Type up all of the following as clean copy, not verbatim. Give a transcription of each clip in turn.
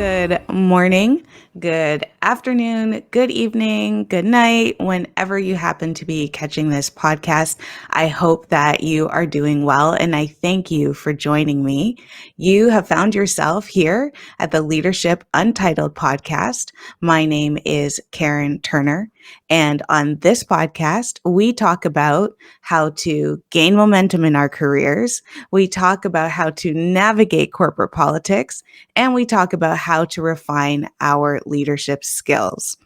Good morning, good afternoon, good evening, good night, whenever you happen to be catching this podcast. I hope that you are doing well, and I thank you for joining me. You have found yourself here at the Leadership Untitled podcast. My name is Karen Turner, and on this podcast, we talk about how to gain momentum in our careers. We talk about how to navigate corporate politics, and we talk about how to refine our leadership skills.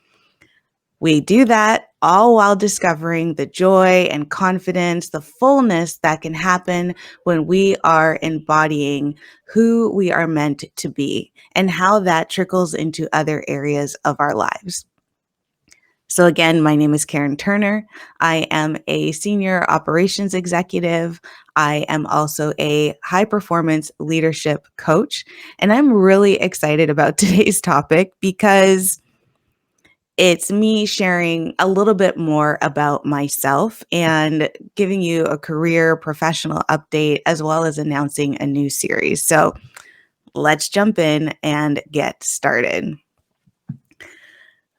We do that all while discovering the joy and confidence, the fullness that can happen when we are embodying who we are meant to be and how that trickles into other areas of our lives. So again, my name is Karen Turner. I am a senior operations executive. I am also a high performance leadership coach. And I'm really excited about today's topic because it's me sharing a little bit more about myself and giving you a career professional update as well as announcing a new series. So let's jump in and get started.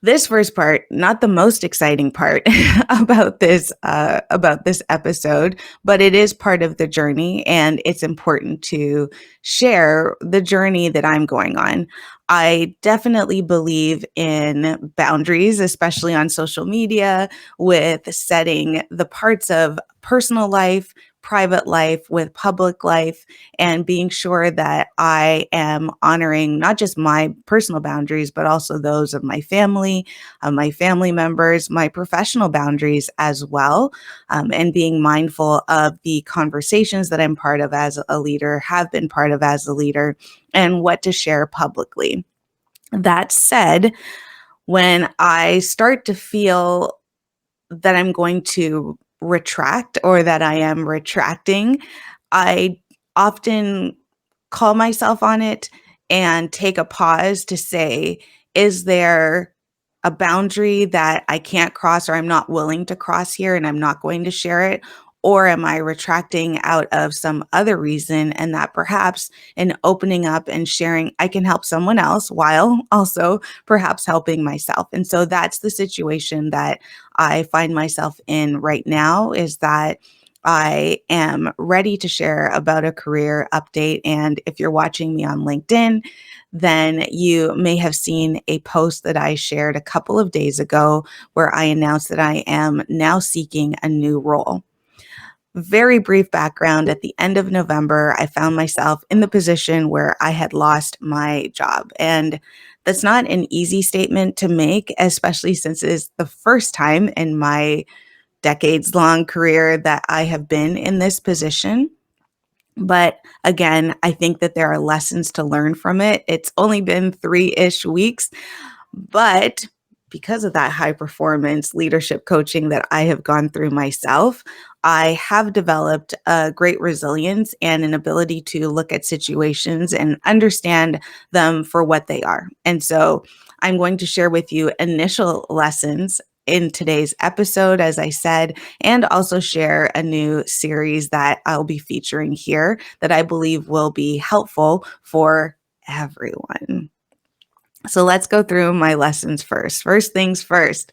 This first part, not the most exciting part about this episode, but it is part of the journey, and it's important to share the journey that I'm going on. I definitely believe in boundaries, especially on social media, with setting the parts of personal life, private life with public life, and being sure that I am honoring not just my personal boundaries, but also those of my family members, my professional boundaries as well, and being mindful of the conversations that I'm part of as a leader, have been part of as a leader, and what to share publicly. That said, when I start to feel that I'm going to retract or that I am retracting, I often call myself on it and take a pause to say, is there a boundary that I can't cross or I'm not willing to cross here and I'm not going to share it? Or am I retracting out of some other reason? And that perhaps in opening up and sharing, I can help someone else while also perhaps helping myself. And so that's the situation that I find myself in right now, is that I am ready to share about a career update. And if you're watching me on LinkedIn, then you may have seen a post that I shared a couple of days ago where I announced that I am now seeking a new role. Very brief background: at the end of November, I found myself in the position where I had lost my job. And that's not an easy statement to make, especially since it is the first time in my decades long career that I have been in this position. But again, I think that there are lessons to learn from it. It's only been 3-ish weeks, but because of that high performance leadership coaching that I have gone through myself, I have developed a great resilience and an ability to look at situations and understand them for what they are. And so I'm going to share with you initial lessons in today's episode, as I said, and also share a new series that I'll be featuring here that I believe will be helpful for everyone. So let's go through my lessons first. First things first,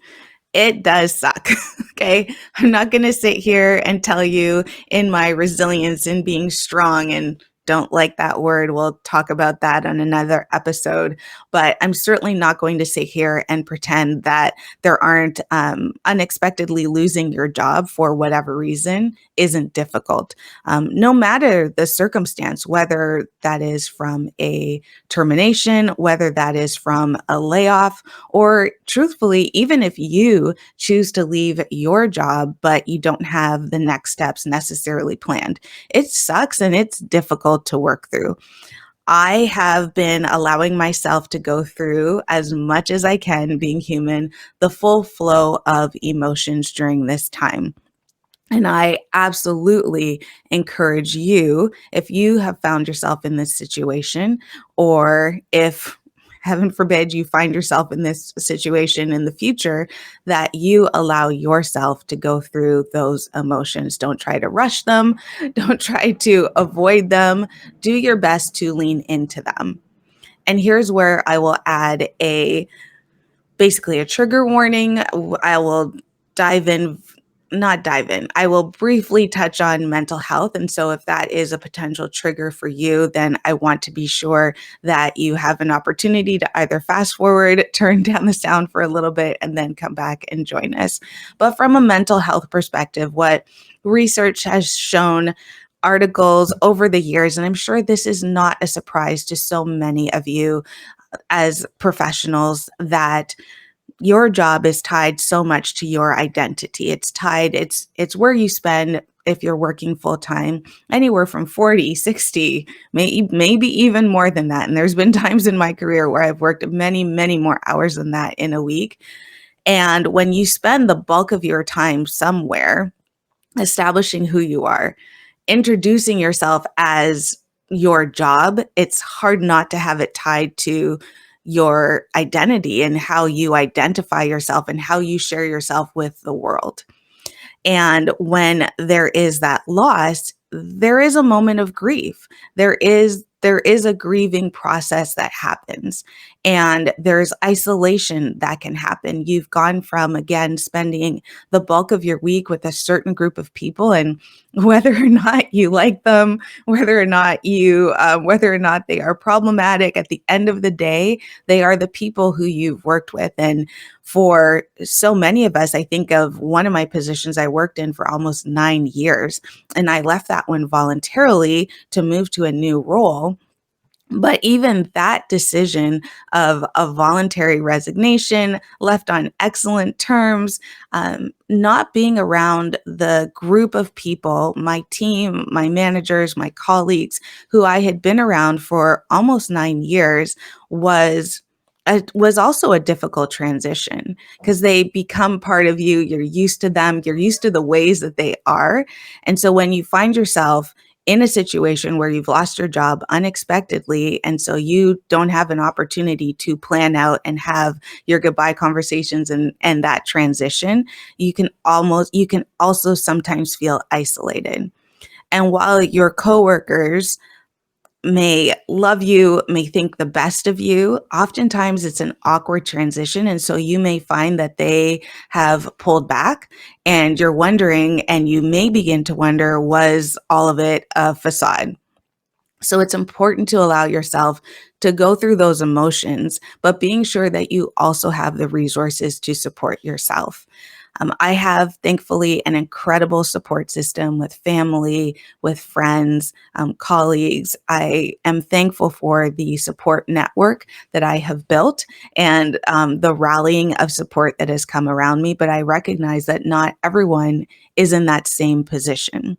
it does suck. Okay. I'm not going to sit here and tell you in my resilience and being strong and don't like that word. We'll talk about that on another episode. But I'm certainly not going to sit here and pretend that there aren't unexpectedly losing your job for whatever reason isn't difficult. No matter the circumstance, whether that is from a termination, whether that is from a layoff, or truthfully, even if you choose to leave your job, but you don't have the next steps necessarily planned, it sucks and it's difficult to work through. I have been allowing myself to go through, as much as I can, being human, the full flow of emotions during this time. And I absolutely encourage you, if you have found yourself in this situation, or if, heaven forbid, you find yourself in this situation in the future, that you allow yourself to go through those emotions. Don't try to rush them. Don't try to avoid them. Do your best to lean into them. And here's where I will add a basically a trigger warning. I will dive in, not dive in, I will briefly touch on mental health. And so, if that is a potential trigger for you, then I want to be sure that you have an opportunity to either fast forward, turn down the sound for a little bit, and then come back and join us. But from a mental health perspective, what research has shown, articles over the years, and I'm sure this is not a surprise to so many of you as professionals, that your job is tied so much to your identity. It's where you spend, if you're working full time, anywhere from 40, 60, maybe even more than that. And there's been times in my career where I've worked many, many more hours than that in a week. And when you spend the bulk of your time somewhere establishing who you are, introducing yourself as your job, it's hard not to have it tied to your identity and how you identify yourself and how you share yourself with the world. And when there is that loss, there is a moment of grief. There is a grieving process that happens, and there's isolation that can happen. You've gone from, again, spending the bulk of your week with a certain group of people, and whether or not you like them, whether or not they are problematic, at the end of the day, they are the people who you've worked with. And for so many of us, I think of one of my positions I worked in for almost 9 years, and I left that one voluntarily to move to a new role. But even that decision of a voluntary resignation, left on excellent terms, not being around the group of people, my team, my managers, my colleagues, who I had been around for almost 9 years, was also a difficult transition, because they become part of you. You're used to them. You're used to the ways that they are. And so when you find yourself in a situation where you've lost your job unexpectedly, and so you don't have an opportunity to plan out and have your goodbye conversations and that transition, you can also sometimes feel isolated. And while your coworkers may love you, may think the best of you, oftentimes it's an awkward transition. And so you may find that they have pulled back, and you're wondering, and you may begin to wonder, was all of it a facade? So it's important to allow yourself to go through those emotions, but being sure that you also have the resources to support yourself. I have, thankfully, an incredible support system with family, with friends, colleagues. I am thankful for the support network that I have built, and the rallying of support that has come around me. But I recognize that not everyone is in that same position.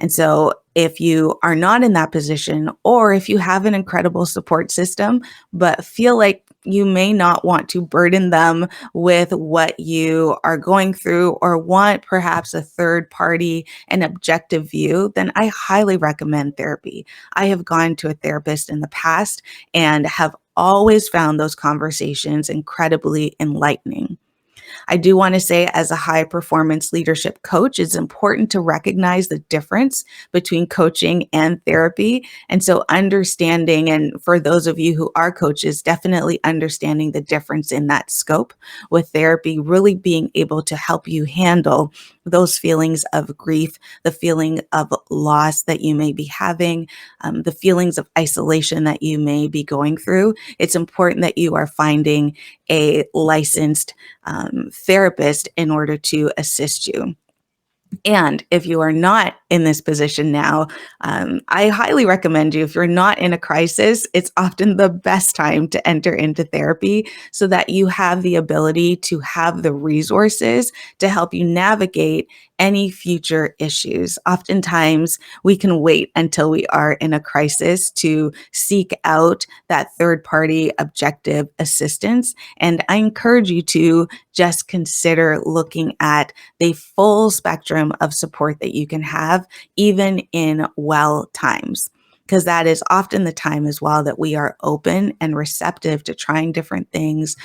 And so, if you are not in that position, or if you have an incredible support system, but feel like you may not want to burden them with what you are going through, or want perhaps a third party and objective view, then I highly recommend therapy. I have gone to a therapist in the past and have always found those conversations incredibly enlightening. I do want to say, as a high performance leadership coach, it's important to recognize the difference between coaching and therapy. And so, understanding, and for those of you who are coaches, definitely understanding the difference in that scope, with therapy really being able to help you handle those feelings of grief, the feeling of loss that you may be having, the feelings of isolation that you may be going through. It's important that you are finding a licensed therapist in order to assist you. And if you are not in this position now, I highly recommend you. If you're not in a crisis, it's often the best time to enter into therapy, so that you have the ability to have the resources to help you navigate any future issues. Oftentimes, we can wait until we are in a crisis to seek out that third party objective assistance. And I encourage you to just consider looking at the full spectrum of support that you can have, even in well times. because that is often the time as well that we are open and receptive to trying different things,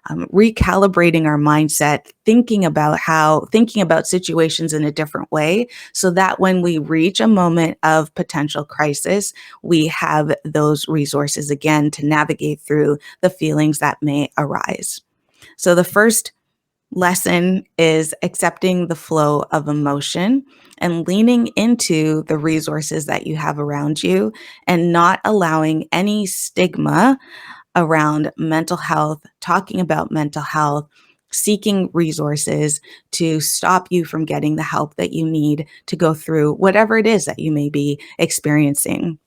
recalibrating our mindset, thinking about situations in a different way, so that when we reach a moment of potential crisis, we have those resources again to navigate through the feelings that may arise. So the first lesson is accepting the flow of emotion and leaning into the resources that you have around you and not allowing any stigma around mental health, talking about mental health, seeking resources to stop you from getting the help that you need to go through whatever it is that you may be experiencing.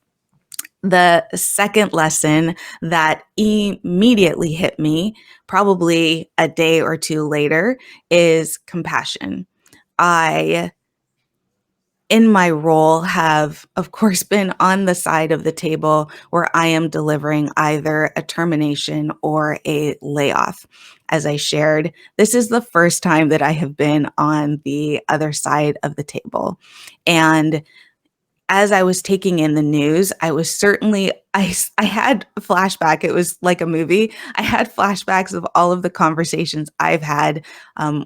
The second lesson that immediately hit me, probably a day or two later, is compassion. I, in my role, have, of course, been on the side of the table where I am delivering either a termination or a layoff. As I shared, this is the first time that I have been on the other side of the table. And as I was taking in the news, I was certainly I had a flashback. It was like a movie. I had flashbacks of all of the conversations I've had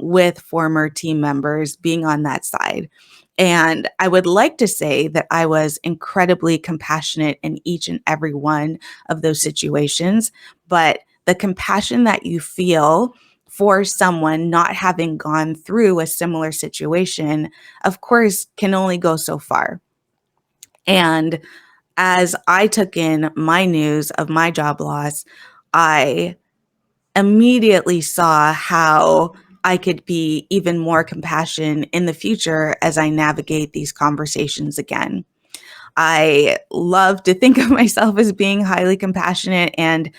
with former team members being on that side. And I would like to say that I was incredibly compassionate in each and every one of those situations. But the compassion that you feel for someone not having gone through a similar situation, of course, can only go so far. And as I took in my news of my job loss, I immediately saw how I could be even more compassionate in the future as I navigate these conversations again. I love to think of myself as being highly compassionate. And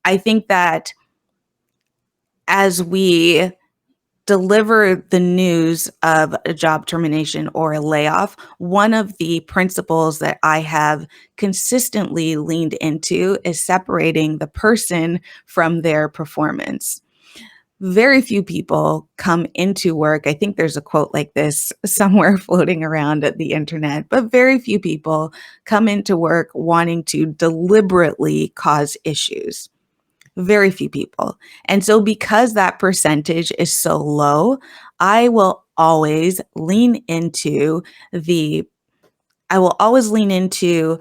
I think that as we deliver the news of a job termination or a layoff, one of the principles that I have consistently leaned into is separating the person from their performance. Very few people come into work. I think there's a quote like this somewhere floating around at the internet, but very few people come into work wanting to deliberately cause issues. Very few people. And so because that percentage is so low, I will always lean into the I will always lean into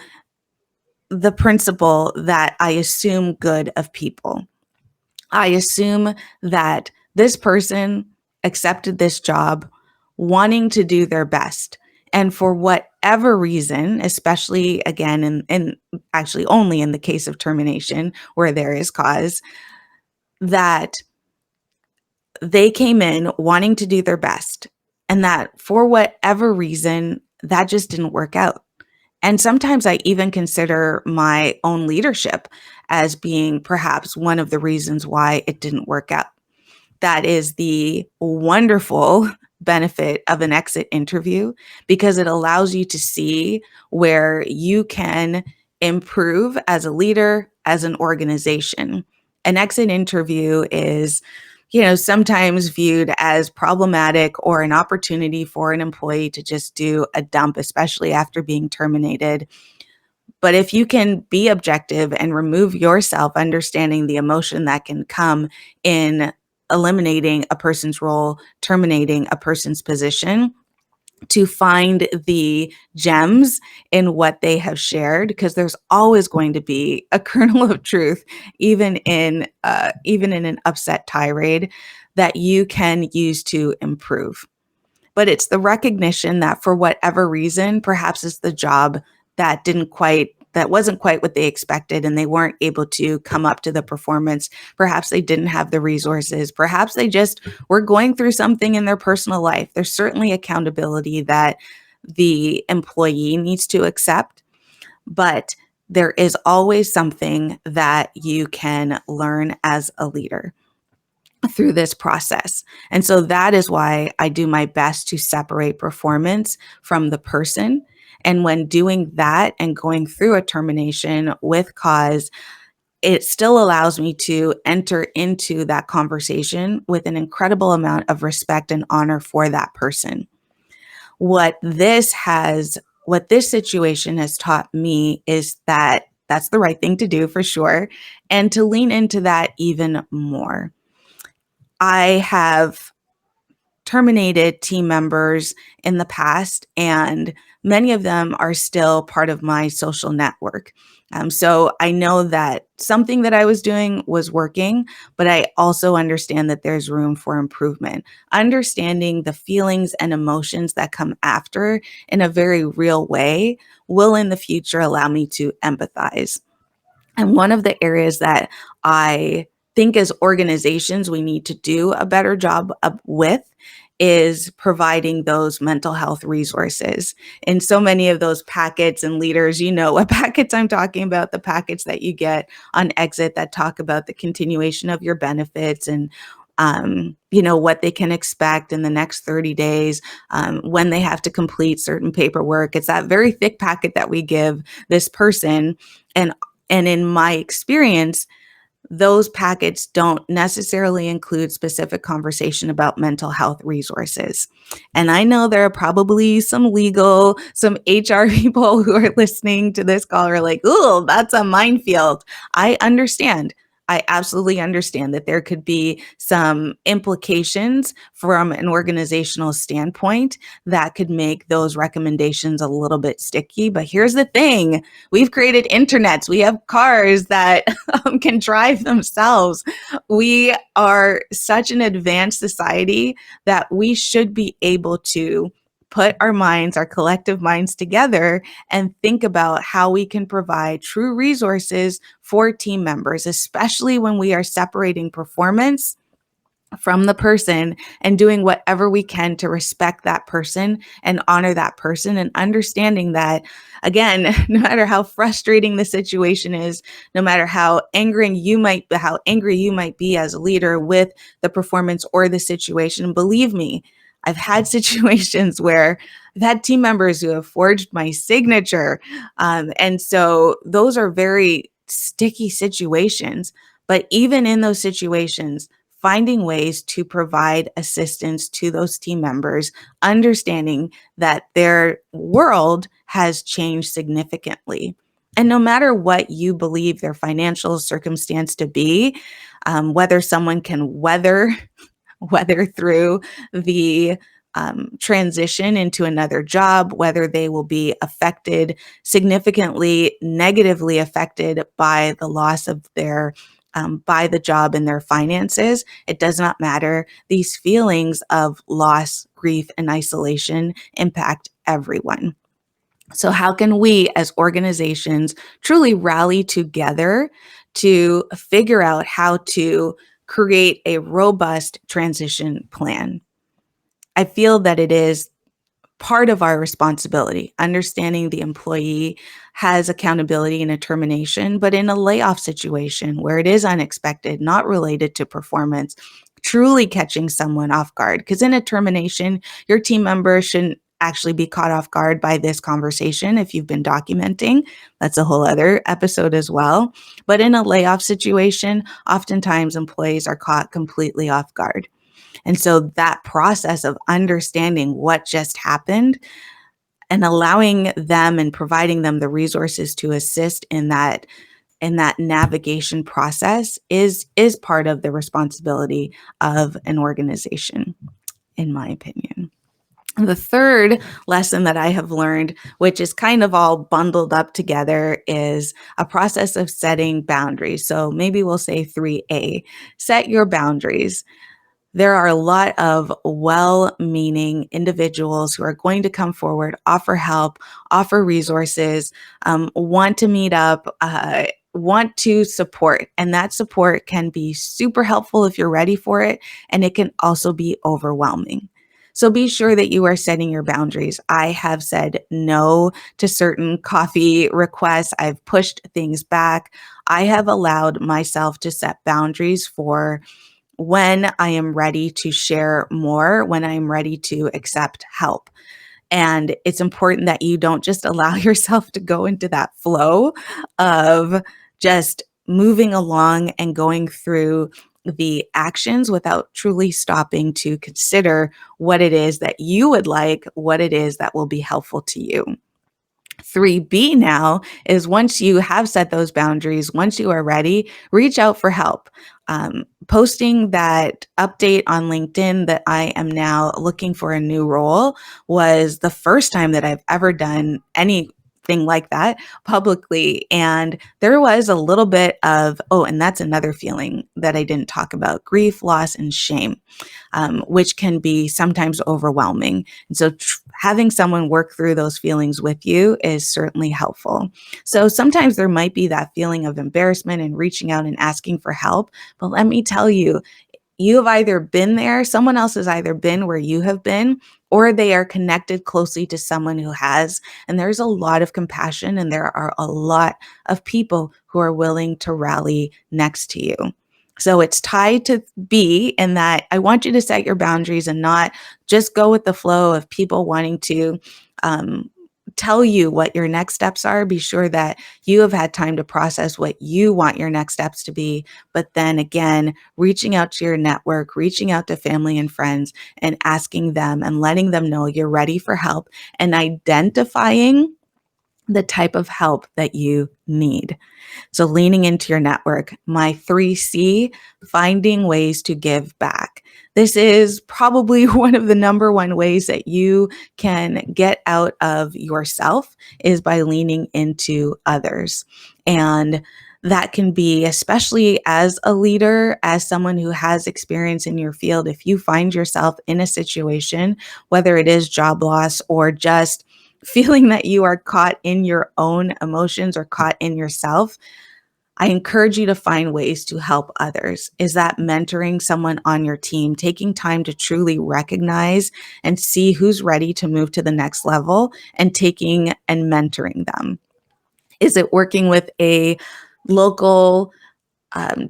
the principle that I assume good of people. I assume that this person accepted this job wanting to do their best. And for whatever reason, especially again, in actually only in the case of termination where there is cause, that they came in wanting to do their best, and that for whatever reason, that just didn't work out. And sometimes I even consider my own leadership as being perhaps one of the reasons why it didn't work out. That is the wonderful benefit of an exit interview because it allows you to see where you can improve as a leader, as an organization. An exit interview is, sometimes viewed as problematic or an opportunity for an employee to just do a dump, especially after being terminated. But if you can be objective and remove yourself, understanding the emotion that can come in eliminating a person's role, terminating a person's position, to find the gems in what they have shared, because there's always going to be a kernel of truth, even in an upset tirade, that you can use to improve. But it's the recognition that for whatever reason, perhaps it's the job that wasn't quite what they expected and they weren't able to come up to the performance. Perhaps they didn't have the resources. Perhaps they just were going through something in their personal life. There's certainly accountability that the employee needs to accept, but there is always something that you can learn as a leader through this process. And so that is why I do my best to separate performance from the person. And when doing that and going through a termination with cause, it still allows me to enter into that conversation with an incredible amount of respect and honor for that person. What this has what this situation has taught me is that that's the right thing to do for sure, and to lean into that even more. I have terminated team members in the past, and many of them are still part of my social network. So I know that something that I was doing was working, but I also understand that there's room for improvement. Understanding the feelings and emotions that come after in a very real way will in the future allow me to empathize. And one of the areas that I think as organizations we need to do a better job with is providing those mental health resources. In so many of those packets and leaders, you know what packets I'm talking about, the packets that you get on exit that talk about the continuation of your benefits and what they can expect in the next 30 days, when they have to complete certain paperwork. It's that very thick packet that we give this person. And and in my experience, those packets don't necessarily include specific conversation about mental health resources. And I know there are probably some legal, some HR people who are listening to this call are like, "Ooh, that's a minefield." I understand. I absolutely understand that there could be some implications from an organizational standpoint that could make those recommendations a little bit sticky. But here's the thing: we've created internets, we have cars that can drive themselves. We are such an advanced society that we should be able to put our minds, our collective minds together and think about how we can provide true resources for team members, especially when we are separating performance from the person and doing whatever we can to respect that person and honor that person, and understanding that, again, no matter how frustrating the situation is, no matter how angry you might be as a leader with the performance or the situation, believe me, I've had situations where I've had team members who have forged my signature, and so those are very sticky situations. But even in those situations, finding ways to provide assistance to those team members, understanding that their world has changed significantly. And no matter what you believe their financial circumstance to be, whether someone can weather through the transition into another job, whether they will be affected, significantly negatively affected by the loss of by the job and their finances. It does not matter. These feelings of loss, grief, and isolation impact everyone. So, how can we as organizations truly rally together to figure out how to create a robust transition plan? I feel that it is part of our responsibility, understanding the employee has accountability in a termination, but in a layoff situation where it is unexpected, not related to performance, truly catching someone off guard. Because in a termination, your team member shouldn't actually be caught off guard by this conversation if you've been documenting. That's a whole other episode as well. But in a layoff situation, oftentimes employees are caught completely off guard. And so that process of understanding what just happened and allowing them and providing them the resources to assist in that navigation process is part of the responsibility of an organization, in my opinion. The third lesson that I have learned, which is kind of all bundled up together, is a process of setting boundaries. So maybe we'll say 3A, set your boundaries. There are a lot of well-meaning individuals who are going to come forward, offer help, offer resources, want to meet up, want to support. And that support can be super helpful if you're ready for it, and it can also be overwhelming. So be sure that you are setting your boundaries. I have said no to certain coffee requests. I've pushed things back. I have allowed myself to set boundaries for when I am ready to share more, when I'm ready to accept help. And it's important that you don't just allow yourself to go into that flow of just moving along and going through the actions without truly stopping to consider what it is that you would like, what it is that will be helpful to you. 3B now is once you have set those boundaries, once you are ready, reach out for help. Posting that update on LinkedIn that I am now looking for a new role was the first time that I've ever done anything like that publicly. And there was a little bit of, oh, and that's another feeling that I didn't talk about, grief, loss, and shame, which can be sometimes overwhelming. And so having someone work through those feelings with you is certainly helpful. So sometimes there might be that feeling of embarrassment and reaching out and asking for help. But let me tell you, you have either been there, someone else has either been where you have been, or they are connected closely to someone who has. And there's a lot of compassion, and there are a lot of people who are willing to rally next to you. So it's tied to B in that I want you to set your boundaries and not just go with the flow of people wanting to um, tell you what your next steps are. Be sure that you have had time to process what you want your next steps to be. But then again, reaching out to your network, reaching out to family and friends and asking them and letting them know you're ready for help and identifying the type of help that you need. So leaning into your network. My 3C, finding ways to give back. This is probably one of the number one ways that you can get out of yourself is by leaning into others. And that can be, especially as a leader, as someone who has experience in your field, if you find yourself in a situation, whether it is job loss or just feeling that you are caught in your own emotions or caught in yourself, I encourage you to find ways to help others. Is that mentoring someone on your team, taking time to truly recognize and see who's ready to move to the next level and taking and mentoring them? Is it working with a local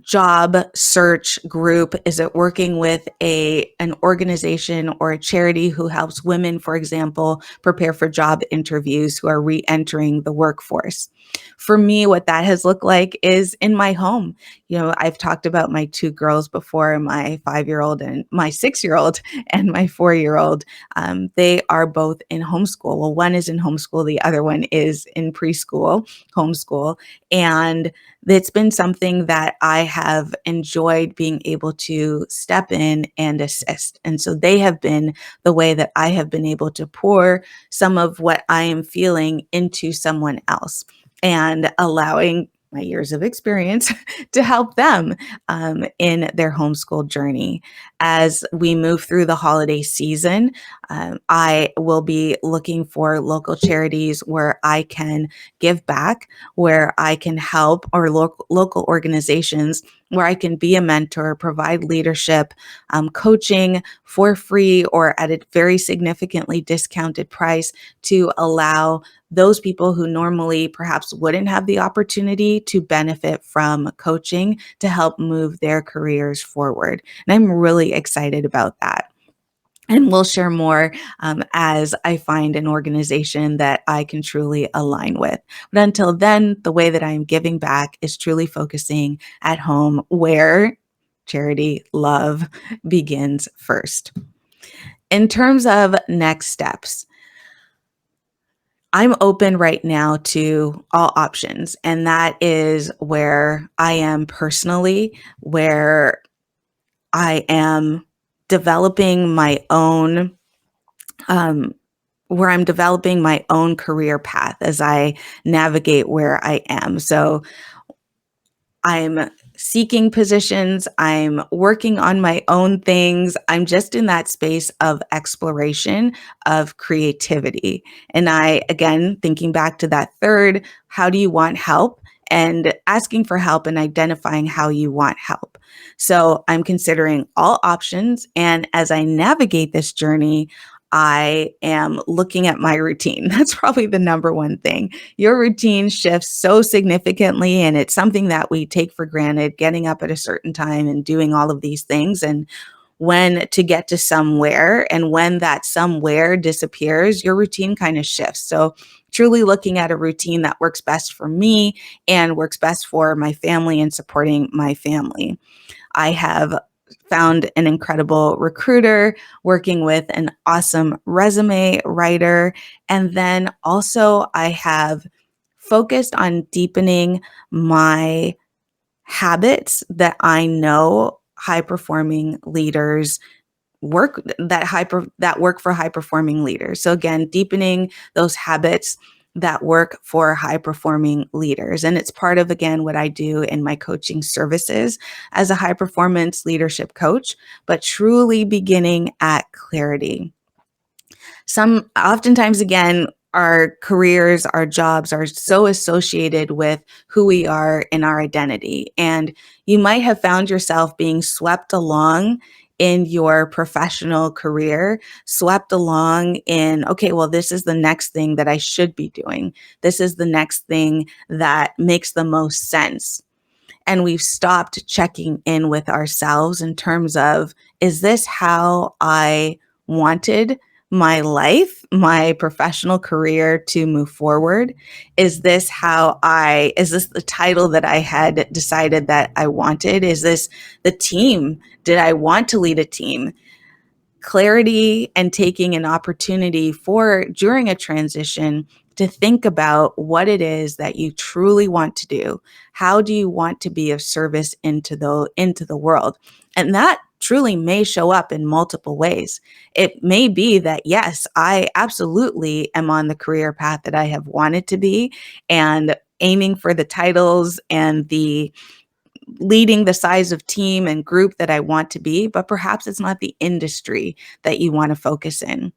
job search group? Is it working with an organization or a charity who helps women, for example, prepare for job interviews who are re-entering the workforce? For me, what that has looked like is in my home. You know, I've talked about my two girls before, my 5-year-old and my 6-year-old and my 4-year-old. They are both in homeschool. Well, one is in homeschool, the other one is in preschool, homeschool. And it's been something that I have enjoyed being able to step in and assist. And so they have been the way that I have been able to pour some of what I am feeling into someone else and allowing my years of experience to help them in their homeschool journey. As we move through the holiday season, I will be looking for local charities where I can give back, where I can help, or local organizations where I can be a mentor, provide leadership, coaching for free or at a very significantly discounted price to allow those people who normally perhaps wouldn't have the opportunity to benefit from coaching to help move their careers forward. And I'm really excited about that. And we'll share more as I find an organization that I can truly align with. But until then, the way that I'm giving back is truly focusing at home where charity love begins first. In terms of next steps, I'm open right now to all options. And that is where I am personally, where I am developing my own um, where I'm developing my own career path as I navigate where I am. So I'm seeking positions, I'm working on my own things. I'm just in that space of exploration, of creativity. And I, again, thinking back to that third, how do you want help? And asking for help and identifying how you want help. So I'm considering all options. And as I navigate this journey, I am looking at my routine. That's probably the number one thing. Your routine shifts so significantly, and it's something that we take for granted, getting up at a certain time and doing all of these things. And when to get to somewhere, and when that somewhere disappears, your routine kind of shifts. So truly looking at a routine that works best for me and works best for my family and supporting my family. I have found an incredible recruiter, working with an awesome resume writer. And then also, I have focused on deepening my habits that I know high performing leaders that work for high performing leaders. So again, deepening those habits that work for high performing leaders. And it's part of, again, what I do in my coaching services as a high performance leadership coach, but truly beginning at clarity. Some oftentimes, again, our careers, our jobs are so associated with who we are in our identity. And you might have found yourself being swept along in your professional career, swept along in, okay, well, this is the next thing that I should be doing. This is the next thing that makes the most sense. And we've stopped checking in with ourselves in terms of, is this how I wanted my life, my professional career to move forward? Is this the title that I had decided that I wanted? Is this the team? Did I want to lead a team? Clarity and taking an opportunity for during a transition to think about what it is that you truly want to do. How do you want to be of service into the world? And that truly may show up in multiple ways. It may be that, yes, I absolutely am on the career path that I have wanted to be, and aiming for the titles and the leading the size of team and group that I want to be, but perhaps it's not the industry that you want to focus in.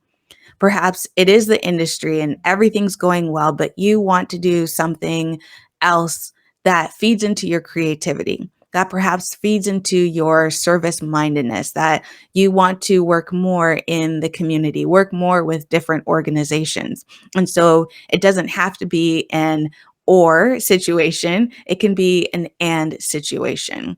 Perhaps it is the industry and everything's going well, but you want to do something else that feeds into your creativity, that perhaps feeds into your service mindedness, that you want to work more in the community, work more with different organizations. And so it doesn't have to be an or situation, it can be an and situation,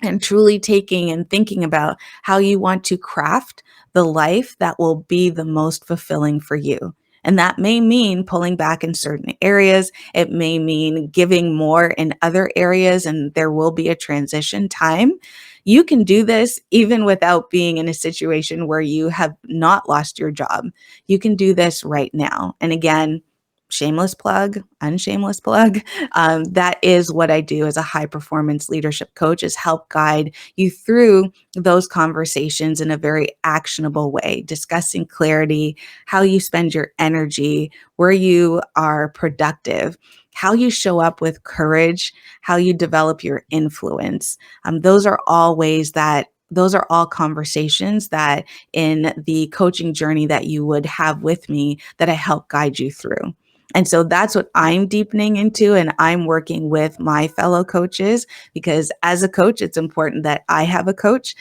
and truly taking and thinking about how you want to craft the life that will be the most fulfilling for you. And that may mean pulling back in certain areas. It may mean giving more in other areas, and there will be a transition time. You can do this even without being in a situation where you have not lost your job. You can do this right now. And again, shameless plug, unshameless plug. That is what I do as a high performance leadership coach, is help guide you through those conversations in a very actionable way, discussing clarity, how you spend your energy, where you are productive, how you show up with courage, how you develop your influence. Those are all conversations that in the coaching journey that you would have with me that I help guide you through. And so that's what I'm deepening into, and I'm working with my fellow coaches, because as a coach, it's important that I have a coach,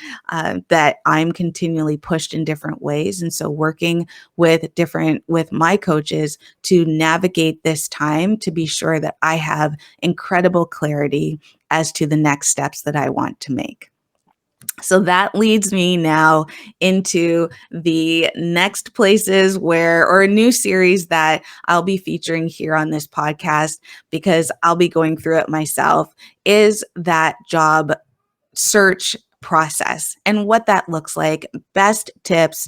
that I'm continually pushed in different ways. And so working with my coaches to navigate this time, to be sure that I have incredible clarity as to the next steps that I want to make. So that leads me now into the next places or a new series that I'll be featuring here on this podcast, because I'll be going through it myself, is that job search process and what that looks like, best tips,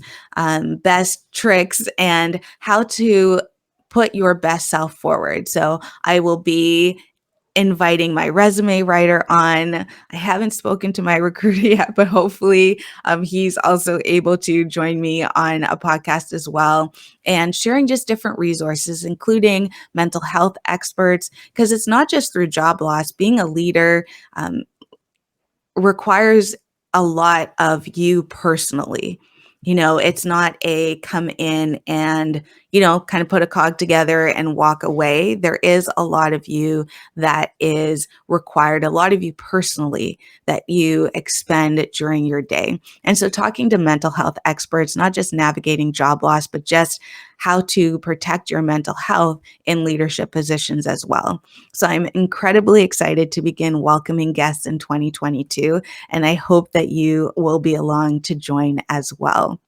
best tricks, and how to put your best self forward. So I will be inviting my resume writer on. I haven't spoken to my recruiter yet, but hopefully he's also able to join me on a podcast as well, and sharing just different resources, including mental health experts, because it's not just through job loss. Being a leader requires a lot of you personally. It's not a come in and, kind of put a cog together and walk away. There is a lot of you that is required, a lot of you personally that you expend during your day. And so talking to mental health experts, not just navigating job loss, but just how to protect your mental health in leadership positions as well. So I'm incredibly excited to begin welcoming guests in 2022, and I hope that you will be along to join as well.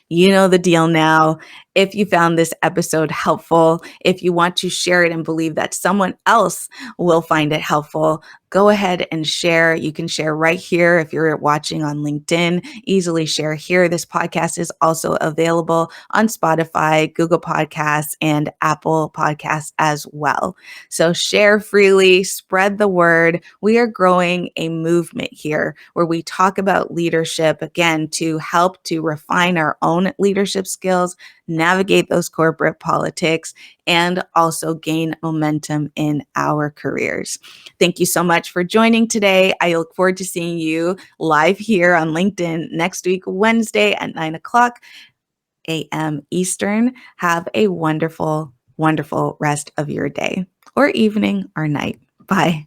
You know the deal now. If you found this episode helpful, if you want to share it and believe that someone else will find it helpful, go ahead and share. You can share right here if you're watching on LinkedIn, easily share here. This podcast is also available on Spotify, Google Podcasts, and Apple Podcasts as well. So share freely, spread the word. We are growing a movement here where we talk about leadership, again, to help to refine our own leadership skills, navigate those corporate politics, and also gain momentum in our careers. Thank you so much for joining today. I look forward to seeing you live here on LinkedIn next week, Wednesday at 9:00 a.m. Eastern. Have a wonderful, wonderful rest of your day or evening or night. Bye.